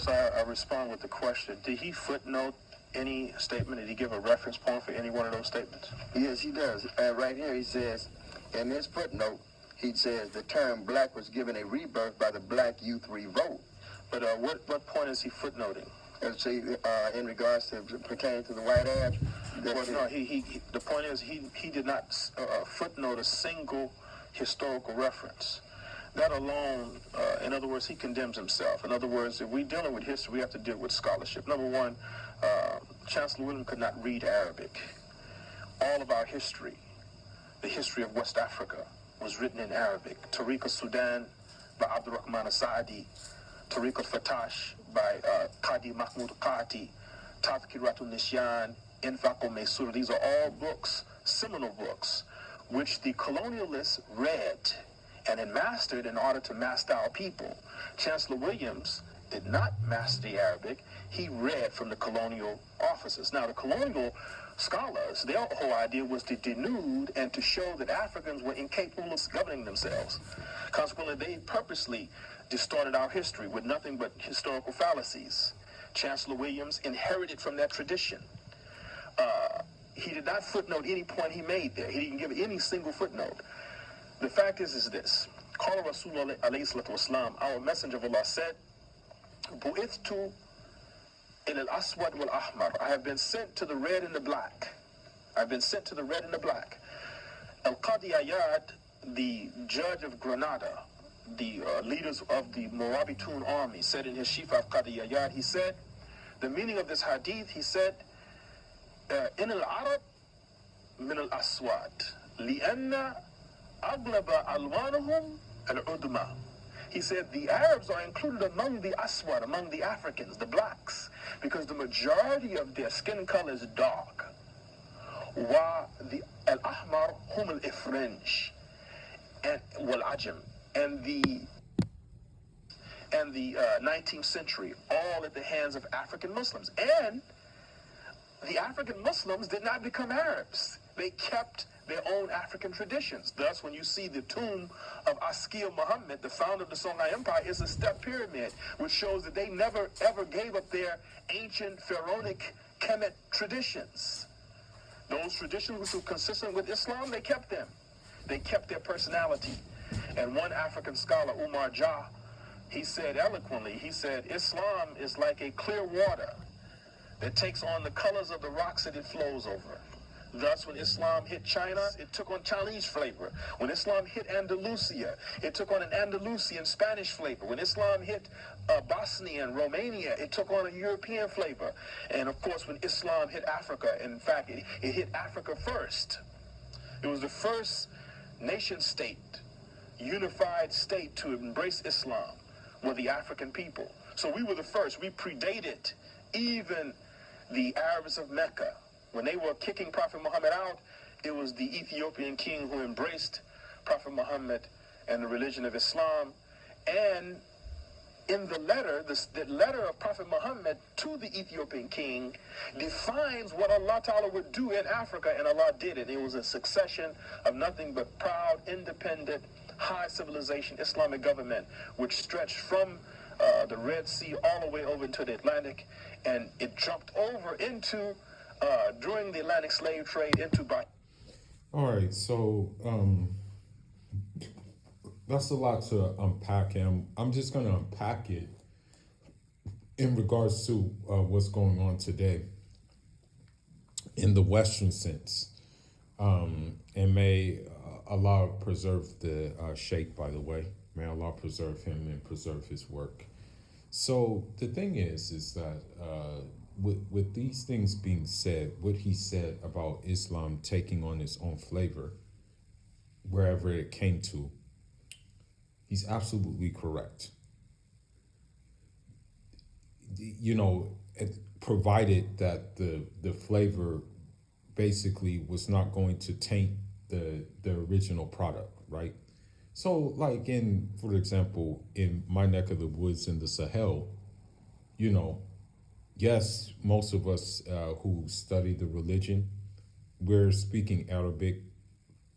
So I respond with the question, did he footnote any statement? Did he give a reference point for any one of those statements? Yes, he does. Right here he says, in his footnote, he says the term black was given a rebirth by the Black Youth Revolt. But what point is he footnoting? See, in regards to pertaining to the white ash. Well, no, the point is he did not footnote a single historical reference. That alone, in other words, he condemns himself. In other words, if we're dealing with history, we have to deal with scholarship. Number one, Chancellor William could not read Arabic. All of our history, the history of West Africa, was written in Arabic. Tariq al-Sudan by Abdurrahman al-Sa'di, Tariq al-Fatash by Qadi Mahmoud Qati, Tazkiratul Nisyan, Infaq al-Maysur. These are all books, seminal books, which the colonialists read and had mastered in order to master our people. Chancellor Williams did not master the Arabic. He read from the colonial officers. Now, the colonial scholars, their whole idea was to denude and to show that Africans were incapable of governing themselves. Consequently, they purposely distorted our history with nothing but historical fallacies. Chancellor Williams inherited from that tradition. He did not footnote any point he made there. He didn't give any single footnote. The fact is this. Qala Rasulullah alayhi salatu wasalam, our messenger of Allah said, Bu'ithtu ila al-aswad wal-ahmar. I have been sent to the red and the black. I've been sent to the red and the black. Al-Qadi Ayad, the judge of Granada, the leaders of the Moabitun army, said in his Shifa of Qadi Ayad, he said, the meaning of this hadith, he said, in al-Arab min al-aswad, li'anna aglaba alwanuhum al-udma. He said the Arabs are included among the aswad, among the Africans, the blacks, because the majority of their skin color is dark. Wa the al-ahmar hum al-ifrinj and wal-ajam, and the 19th century, all at the hands of African Muslims. And the African Muslims did not become Arabs. They kept their own African traditions. Thus, when you see the tomb of Askil Muhammad, the founder of the Songhai Empire, is a step pyramid, which shows that they never ever gave up their ancient pharaonic Kemet traditions. Those traditions which were consistent with Islam, they kept them. They kept their personality. And one African scholar, Umar Jah, he said eloquently, he said, Islam is like a clear water that takes on the colors of the rocks that it flows over. Thus, when Islam hit China, it took on Chinese flavor. When Islam hit Andalusia, it took on an Andalusian Spanish flavor. When Islam hit Bosnia and Romania, it took on a European flavor. And of course, when Islam hit Africa, in fact, it hit Africa first. It was the first nation state, unified state to embrace Islam were the African people. So we were the first. We predated even the Arabs of Mecca. When they were kicking Prophet Muhammad out, it was the Ethiopian king who embraced Prophet Muhammad and the religion of Islam. And in the letter, the letter of Prophet Muhammad to the Ethiopian king defines what Allah Ta'ala would do in Africa, and Allah did it. It was a succession of nothing but proud, independent, high civilization Islamic government, which stretched from the Red Sea all the way over into the Atlantic, and it jumped over into during the Atlantic slave trade into All right, so that's a lot to unpack, and I'm just going to unpack it in regards to what's going on today in the Western sense. And may Allah preserve the Sheikh, by the way. May Allah preserve him and preserve his work. So the thing is that with these things being said, what he said about Islam taking on its own flavor, wherever it came to, he's absolutely correct. You know, provided that the flavor basically was not going to taint the original product, right? So like for example, in my neck of the woods in the Sahel, you know, yes, most of us who study the religion, we're speaking Arabic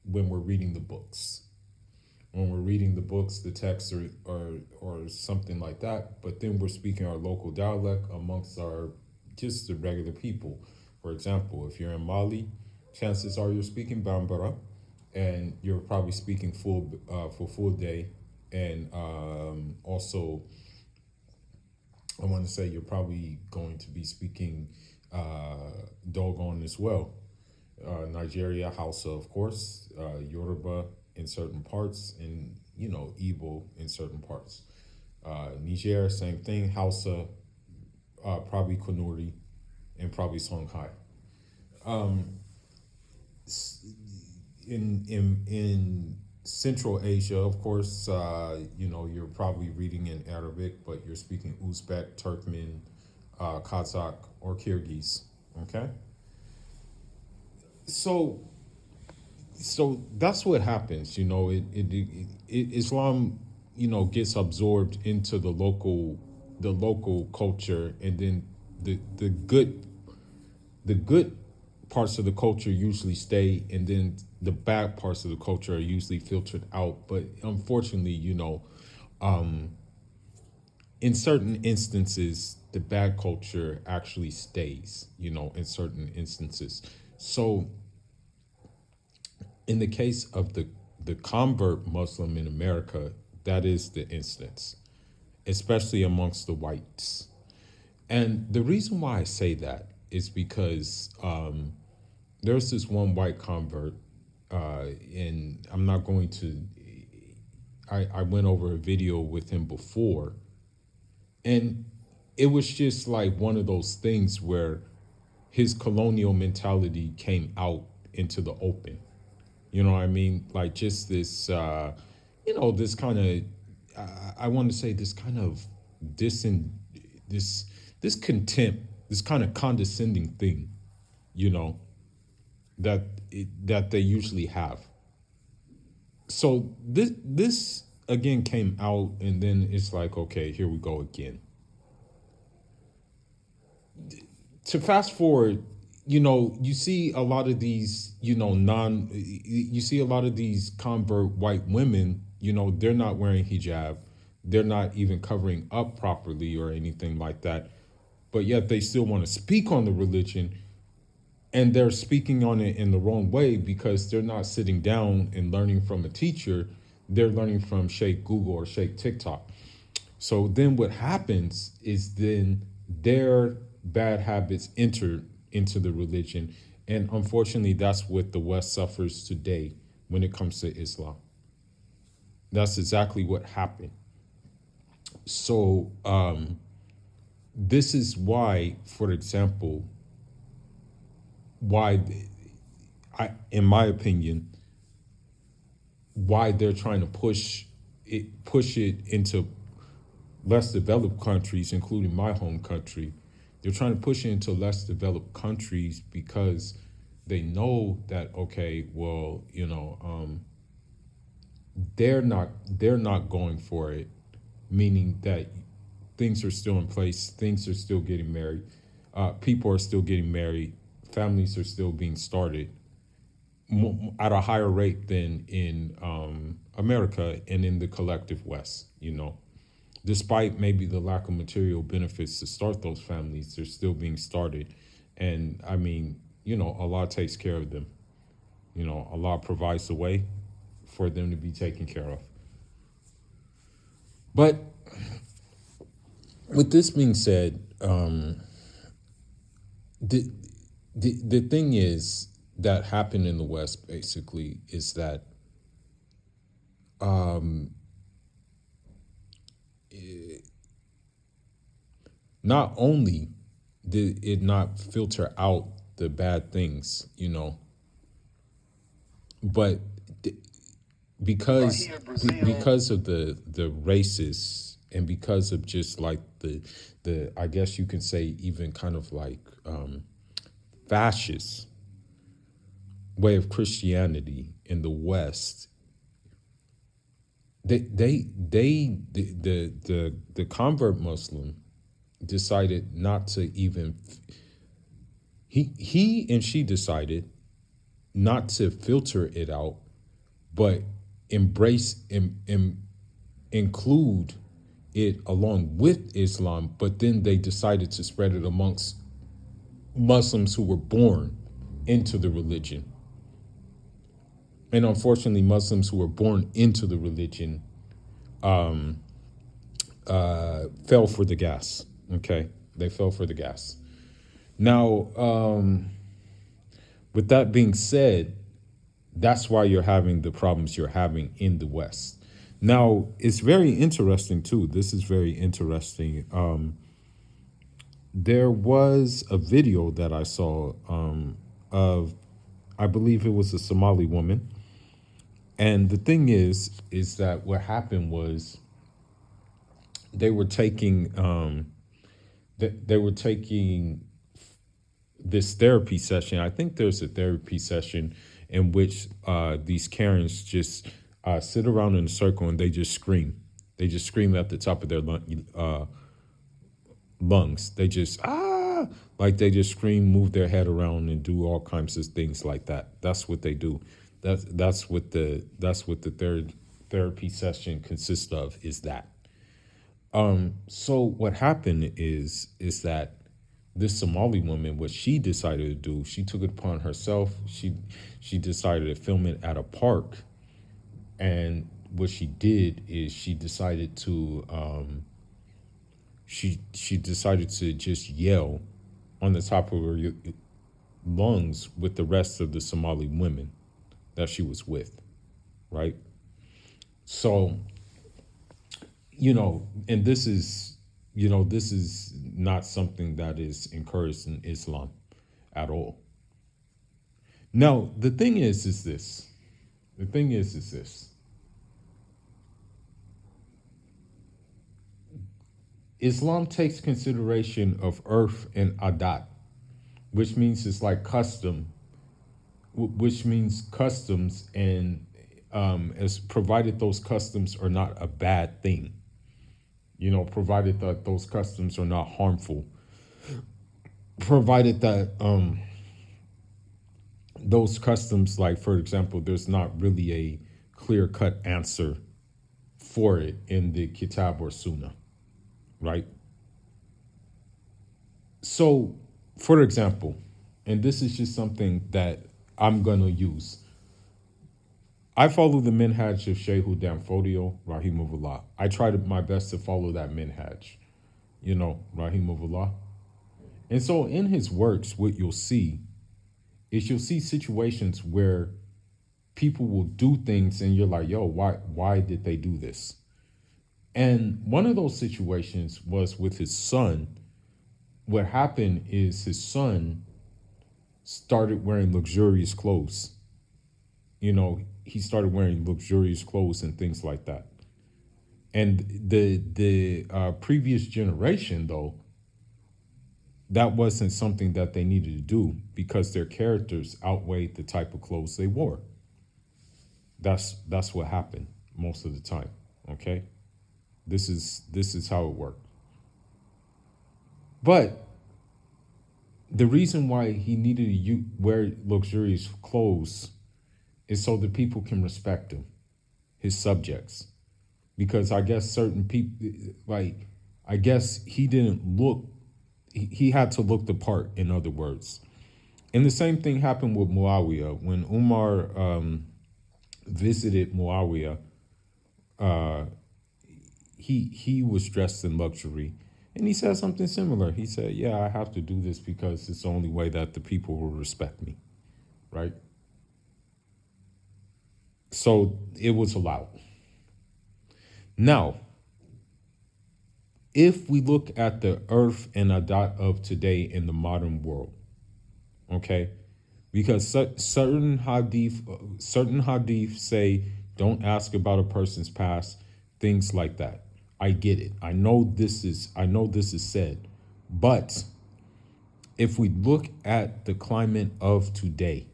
when we're reading the books. when we're reading the books, the texts, or something like that. But then we're speaking our local dialect amongst our just the regular people. For example, if you're in Mali, chances are you're speaking Bambara, and you're probably speaking for full day, and also I want to say you're probably going to be speaking Dogon as well. Nigeria, Hausa, of course, Yoruba in certain parts, and Igbo in certain parts. Niger, same thing. Hausa, probably Kanuri, and probably Songhai. In Central Asia, of course, you're probably reading in Arabic, but you're speaking Uzbek, Turkmen, Kazakh, or Kyrgyz. Okay, so that's what happens. Islam, gets absorbed into the local culture, and then the good parts of the culture usually stay, and then the bad parts of the culture are usually filtered out. But unfortunately, in certain instances, the bad culture actually stays, in certain instances. So in the case of the convert Muslim in America, that is the instance, especially amongst the whites. And the reason why I say that is because there's this one white convert, and I'm not going to, I went over a video with him before, and it was just like one of those things where his colonial mentality came out into the open. You know what I mean? Like just this, this kind of, I want to say this kind of this contempt, this kind of condescending thing, that they usually have. So this again came out, and then it's like, okay, here we go again. To fast forward, you see a lot of these, you see a lot of these convert white women, they're not wearing hijab, they're not even covering up properly or anything like that, but yet they still want to speak on the religion, and they're speaking on it in the wrong way because they're not sitting down and learning from a teacher. They're learning from Sheikh Google or Sheikh TikTok. So then what happens is then their bad habits enter into the religion. And unfortunately, that's what the West suffers today when it comes to Islam. That's exactly what happened. So this is why, for example, in my opinion, why they're trying to push it into less developed countries, including my home country. They're trying to push it into less developed countries because they know that, okay, well, they're not going for it, meaning that things are still in place, things are still getting married, people are still getting married, families are still being started at a higher rate than in America and in the collective West, Despite maybe the lack of material benefits to start those families, they're still being started. And I mean, Allah takes care of them. Allah provides the way for them to be taken care of. But with this being said, the thing is that happened in the West basically is that not only did it not filter out the bad things, but because of the racists, and because of just like the I guess you can say even kind of like fascist way of Christianity in the West, the convert Muslim decided not to even, he and she decided not to filter it out, but embrace include it along with Islam, but then they decided to spread it amongst Muslims who were born into the religion. And unfortunately, Muslims who were born into the religion fell for the gas. Okay, they fell for the gas. Now, with that being said, that's why you're having the problems you're having in the West. Now, it's very interesting too. This is very interesting. There was a video that I saw of, I believe it was a Somali woman. And the thing is that what happened was they were taking this therapy session. I think there's a therapy session in which these Karens just sit around in a circle and they just scream. They just scream at the top of their lungs. They just like they just scream, move their head around, and do all kinds of things like that. That's what they do. That's what the third therapy session consists of, is that. So what happened is that this Somali woman, what she decided to do, she took it upon herself. She decided to film it at a park, and what she did is she decided to she decided to just yell on the top of her lungs with the rest of the Somali women that she was with, right? So, and this is not something that is encouraged in Islam at all. Now, the thing is this. Islam takes consideration of urf and adat, which means it's like custom, which means customs, and as provided those customs are not a bad thing, provided that those customs are not harmful, provided that those customs, like, for example, there's not really a clear-cut answer for it in the Kitab or Sunnah, right? So, for example, and this is just something that I'm going to use. I follow the minhaj of Shehu Damfodio, Rahimahullah. I tried my best to follow that minhaj, Rahimahullah. And so in his works, what you'll see is situations where people will do things and you're like, yo, why did they do this? And one of those situations was with his son. What happened is his son started wearing luxurious clothes. He started wearing luxurious clothes and things like that. And the previous generation, though, that wasn't something that they needed to do because their characters outweighed the type of clothes they wore. That's what happened most of the time. Okay, this is how it worked. But the reason why he needed to wear luxurious clothes is so that people can respect him, his subjects. Because I guess certain people, he didn't look, he had to look the part, in other words. And the same thing happened with Muawiyah. When Umar visited Muawiyah, he was dressed in luxury. And he said something similar. He said, yeah, I have to do this because it's the only way that the people will respect me, right? So it was allowed. Now, if we look at the urf and adat of today in the modern world, okay, because certain hadith say don't ask about a person's past, things like that. I get it. I know this is said, but if we look at the climate of today,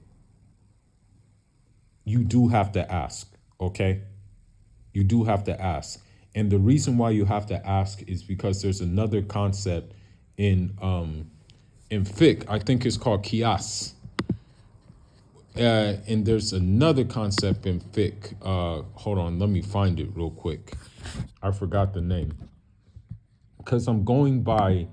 you do have to ask, okay? You do have to ask. And the reason why you have to ask is because there's another concept in fiqh, I think it's called qiyas. And there's another concept in fiqh. Hold on, let me find it real quick. I forgot the name. Because I'm going by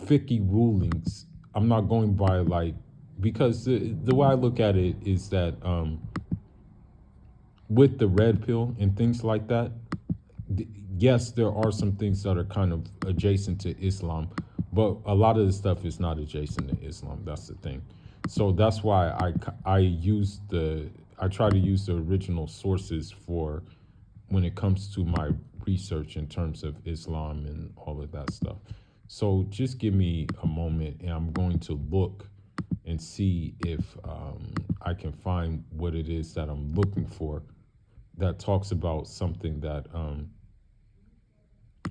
fiqh rulings. I'm not going by like, because the way I look at it is that with the red pill and things like that, yes, there are some things that are kind of adjacent to Islam, but a lot of the stuff is not adjacent to Islam. That's the thing. So that's why I try to use the original sources for when it comes to my research in terms of Islam and all of that stuff. So just give me a moment, and I'm going to look and see if I can find what it is that I'm looking for that talks about something that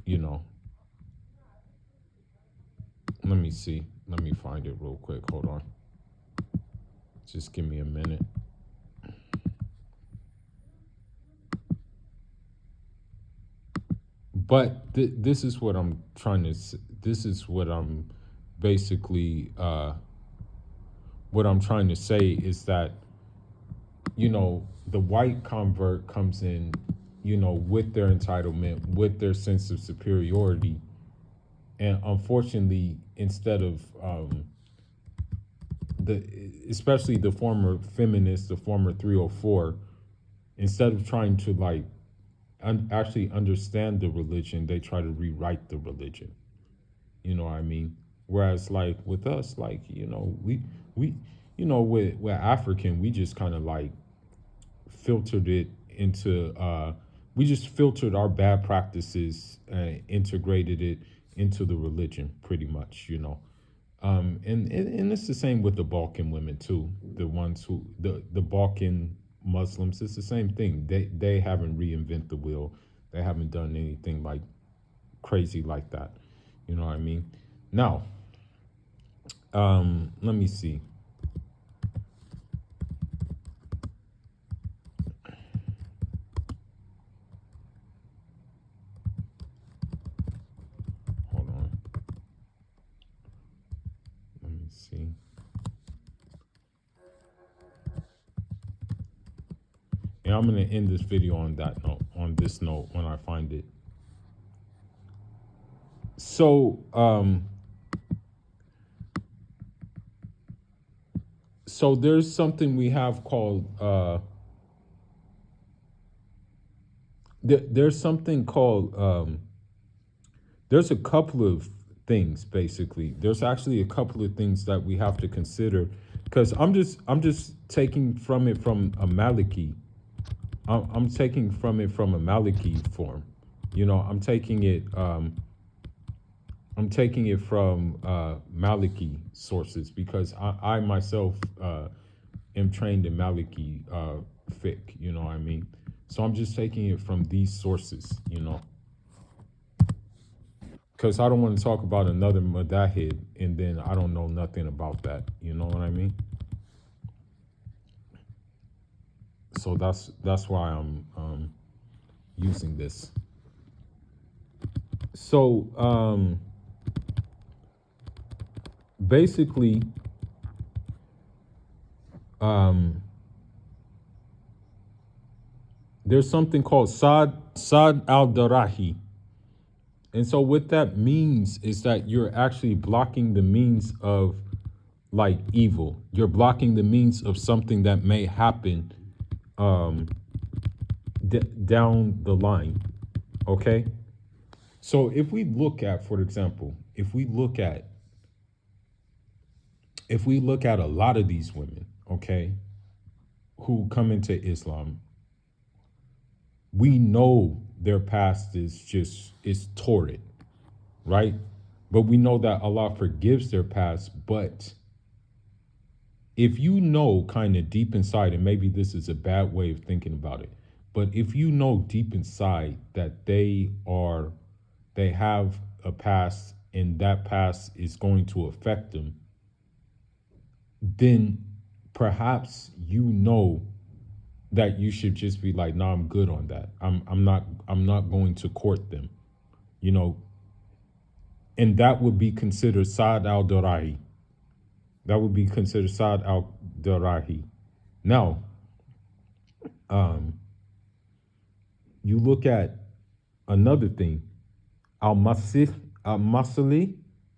you know, let me see. Let me find it real quick. Hold on. Just give me a minute. But this is what I'm trying to. This is what I'm basically. What I'm trying to say is that, you know, the white convert comes in, you know, with their entitlement, with their sense of superiority, and unfortunately, instead of especially the former feminists, the former 304, instead of trying to like actually understand the religion, they try to rewrite the religion. You know what I mean? Whereas like with us, like, you know, we you know, we're African, we just kind of like filtered it into we just filtered our bad practices, integrated it into the religion pretty much, you know. And it's the same with the Balkan women too. The ones who the Balkan Muslims, it's the same thing. They haven't reinvented the wheel. They haven't done anything like crazy like that. You know what I mean? Now, let me see. Hold on. Let me see. And I'm gonna end this video on that note, on this note, when I find it. So, so there's something we have called there's something called there's a couple of things basically. There's actually a couple of things that we have to consider, because I'm just taking from it from a Maliki. I'm taking from it from a Maliki form. You know, I'm taking it from Maliki sources, because I myself am trained in Maliki fiqh, you know what I mean? So I'm just taking it from these sources, you know, because I don't want to talk about another madahid and then I don't know nothing about that, you know what I mean? So that's why I'm using this. So basically, there's something called Saad al-Darahi. And so what that means is that you're actually blocking the means of like evil. You're blocking the means of something that may happen down the line. Okay? So if we look at, for example, if we look at a lot of these women, okay, who come into Islam, we know their past is torrid, right? But we know that Allah forgives their past. But if you know kind of deep inside, and maybe this is a bad way of thinking about it, but if you know deep inside that they have a past and that past is going to affect them, then perhaps you know that you should just be like, nah, I'm good on that. I'm not going to court them, you know. And that would be considered Saad al-Darahi. That would be considered Saad al-Darahi. Now, you look at another thing, al-masali,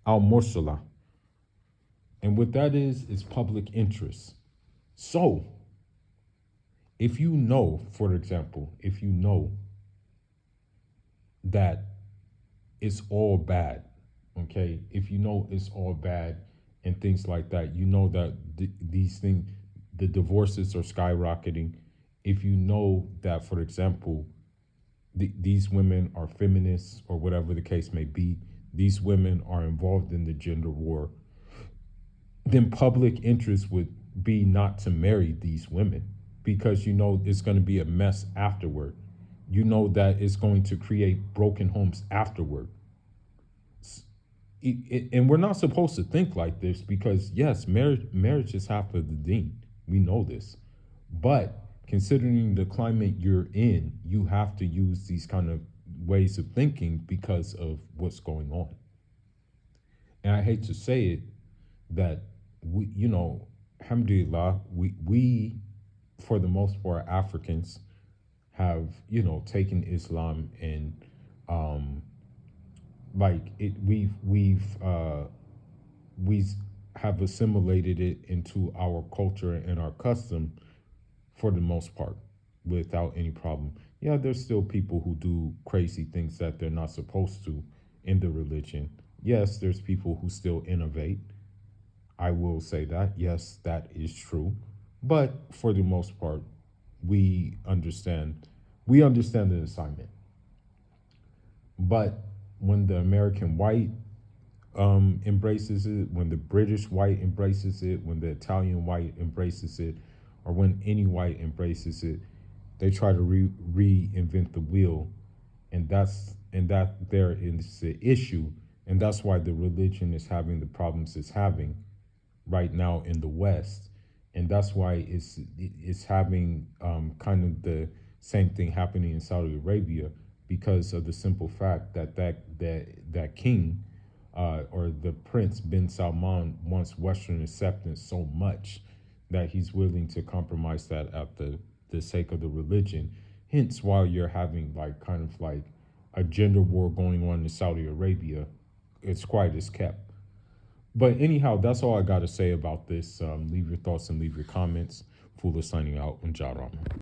al-mursala. And what that is public interest. So, if you know, for example, if you know that it's all bad, okay? If you know it's all bad and things like that, you know that these things, the divorces are skyrocketing. If you know that, for example, these women are feminists or whatever the case may be, these women are involved in the gender war, then public interest would be not to marry these women because you know it's going to be a mess afterward. You know that it's going to create broken homes afterward. And we're not supposed to think like this because, yes, marriage is half of the deen. We know this. But considering the climate you're in, you have to use these kind of ways of thinking because of what's going on. And I hate to say it, that we, alhamdulillah, we for the most part, Africans have, taken Islam and we have assimilated it into our culture and our custom for the most part without any problem. Yeah, there's still people who do crazy things that they're not supposed to in the religion. Yes, there's people who still innovate. I will say that. Yes, that is true. But for the most part, we understand the assignment. But when the American white embraces it, when the British white embraces it, when the Italian white embraces it, or when any white embraces it, they try to reinvent the wheel, and that there is the issue, and that's why the religion is having the problems it's having right now in the West, and that's why it's having kind of the same thing happening in Saudi Arabia because of the simple fact that king or the Prince bin Salman wants Western acceptance so much that he's willing to compromise that at the sake of the religion. Hence, while you're having kind of a gender war going on in Saudi Arabia, it's quiet as kept. But anyhow, that's all I got to say about this. Leave your thoughts and leave your comments. Fula signing out on Jaram.